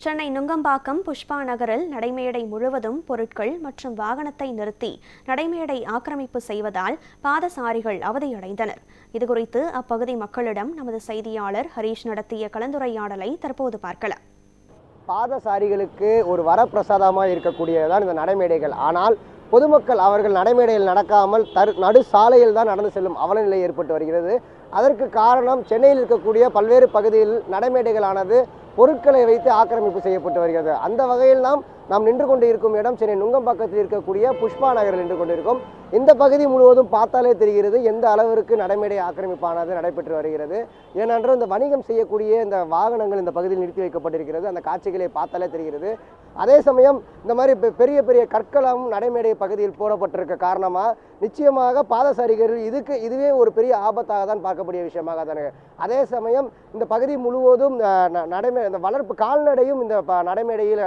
சென்னை நுங்கம்பாக்கம் புஷ்பா நகரில் நடைமேடை முழுவதும் பொருட்கள் மற்றும் வாகனத்தை நிறுத்தி நடைமேடை ஆக்கிரமிப்பு செய்வதால் பாதசாரிகள் அவதியடைந்தனர். இதுகுறித்து அப்பகுதி மக்களிடம் நமது செய்தியாளர் ஹரீஷ் நடத்திய கலந்துரையாடலை தற்போது பார்க்கலாம். பாதசாரிகளுக்கு ஒரு வரப்பிரசாதமாக இருக்கக்கூடியதுதான் இந்த நடைமேடைகள். ஆனால் பொதுமக்கள் அவர்கள் நடைமேடையில் நடக்காமல் நடு சாலையில் தான் நடந்து செல்லும் அவலநிலை ஏற்பட்டு வருகிறது. அதற்கு காரணம் சென்னையில் இருக்கக்கூடிய பல்வேறு பகுதியில் நடைமேடைகளானது பொருட்களை வைத்து ஆக்கிரமிப்பு செய்யப்பட்டு வருகிறது. அந்த வகையில் நாம் நின்று கொண்டு இருக்கும் இடம் சென்னை நுங்கம்பாக்கத்தில் இருக்கக்கூடிய புஷ்பா நகரில் நின்று கொண்டிருக்கும். இந்த பகுதி முழுவதும் பார்த்தாலே தெரிகிறது எந்த அளவிற்கு நடைமேடை ஆக்கிரமிப்பானது நடைபெற்று வருகிறது. ஏனென்றால் இந்த வணிகம் செய்யக்கூடிய இந்த வாகனங்கள் இந்த பகுதியில் நிறுத்தி வைக்கப்பட்டிருக்கிறது. அந்த காட்சிகளை பார்த்தாலே தெரிகிறது. அதே சமயம் இந்த மாதிரி பெரிய பெரிய கற்களும் நடைமேடை பகுதியில் போடப்பட்டிருக்க காரணமாக நிச்சயமாக பாதசாரிகள் இதுவே ஒரு பெரிய ஆபத்தாக தான் பார்க்கக்கூடிய விஷயமாக தானே. அதே சமயம் இந்த பகுதி முழுவதும் இந்த வளர்ப்பு கால்நடையும் இந்த நடைமேடையில்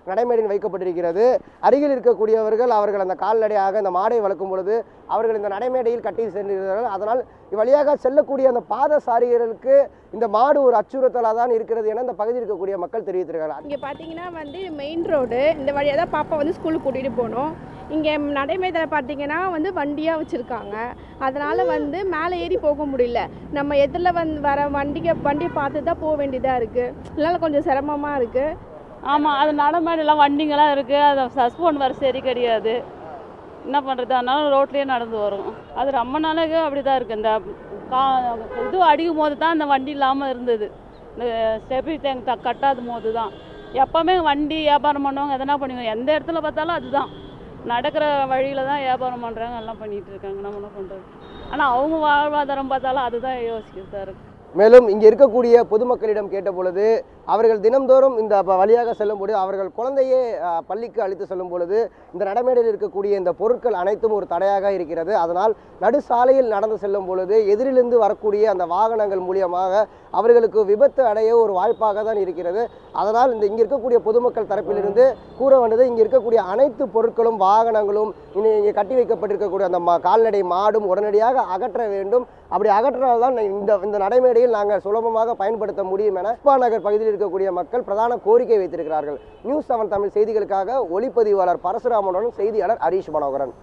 நடைமேடையில் வைக்கப்பட்டிருக்கிறது. அருகில் இருக்கக்கூடியவர்கள் அவர்கள் அந்த கால்நடையாக இந்த மாடை வளர்க்கும் பொழுது அவர்கள் இந்த நடைமேடையில் கட்டி சென்றிருக்கிறார்கள். அதனால் இவ்வழியாக செல்லக்கூடிய அந்த பாதசாரிகளுக்கு இந்த மாடு ஒரு அச்சுறுத்தலாக தான் இருக்கிறது என இந்த பகுதியில் இருக்கக்கூடிய மக்கள் தெரிவித்திருக்கிறார்கள். இங்கே பார்த்தீங்கன்னா மெயின் ரோடு, இந்த வழியாக தான் பாப்பா ஸ்கூலுக்கு கூட்டிகிட்டு போகணும். இங்கே நடைமேடையில் பார்த்தீங்கன்னா வண்டியாக வச்சுருக்காங்க. அதனால் மேலே ஏறி போக முடியல. நம்ம எதில் வர வண்டியை பார்த்து தான் போக வேண்டியதாக இருக்குது. இதனால் கொஞ்சம் சிரமமாக இருக்குது. ஆமாம், அது நடைமேடையெல்லாம் வண்டிங்கெல்லாம் இருக்குது. அது சஸ்போன் வர சரி கிடையாது. என்ன பண்ணுறது, அதனால ரோட்லேயே நடந்து வரும். அது ரொம்ப நாளைக்கு அப்படி தான் இருக்குது. இந்த இது அடிக்கும் போது தான் இந்த வண்டி இல்லாமல் இருந்தது. இந்த ஸ்டெபி டேங்க் கட்டாத போது தான் எப்போவுமே வண்டி வியாபாரம் பண்ணுவாங்க. எதனா பண்ணுவாங்க. எந்த இடத்துல பார்த்தாலும் அதுதான் நடக்கிற வழியில் தான் வியாபாரம் பண்ணுறாங்க, எல்லாம் பண்ணிகிட்டு இருக்காங்க. நம்ம என்ன பண்ணுறது? ஆனால் அவங்க வாழ்வாதாரம் பார்த்தாலும் அதுதான் யோசிக்கிறதா இருக்குது. மேலும் இங்கே இருக்கக்கூடிய பொதுமக்களிடம் கேட்ட பொழுது அவர்கள் தினம்தோறும் இந்த வழியாக செல்லும்போது அவர்கள் குழந்தையே பள்ளிக்கு அழைத்து செல்லும் பொழுது இந்த நடைமேடையில் இருக்கக்கூடிய இந்த பொருட்கள் அனைத்தும் ஒரு தடையாக இருக்கிறது. அதனால் நடு சாலையில் நடந்து செல்லும் பொழுது எதிரிலிருந்து வரக்கூடிய அந்த வாகனங்கள் மூலியமாக அவர்களுக்கு விபத்து அடைய ஒரு வாய்ப்பாக தான் இருக்கிறது. அதனால் இங்கே இருக்கக்கூடிய பொதுமக்கள் தரப்பிலிருந்து கூற வேண்டியது, இங்கே இருக்கக்கூடிய அனைத்து பொருட்களும் வாகனங்களும் இங்கே கட்டி வைக்கப்பட்டிருக்கக்கூடிய அந்த கால்நடை மாடும் உடனடியாக அகற்ற வேண்டும். அப்படி அகற்றினால்தான் இந்த நடைமேடையில் நாங்கள் சுலபமாக பயன்படுத்த முடியும் என புஷ்பா நகர் பகுதியில் இருக்கக்கூடிய மக்கள் பிரதான கோரிக்கை வைத்திருக்கிறார்கள். நியூஸ் 7 தமிழ் செய்திகளுக்காக ஒளிப்பதிவாளர் பரசுராமனுடன் செய்தியாளர் ஹரீஷ் மனோகரன்.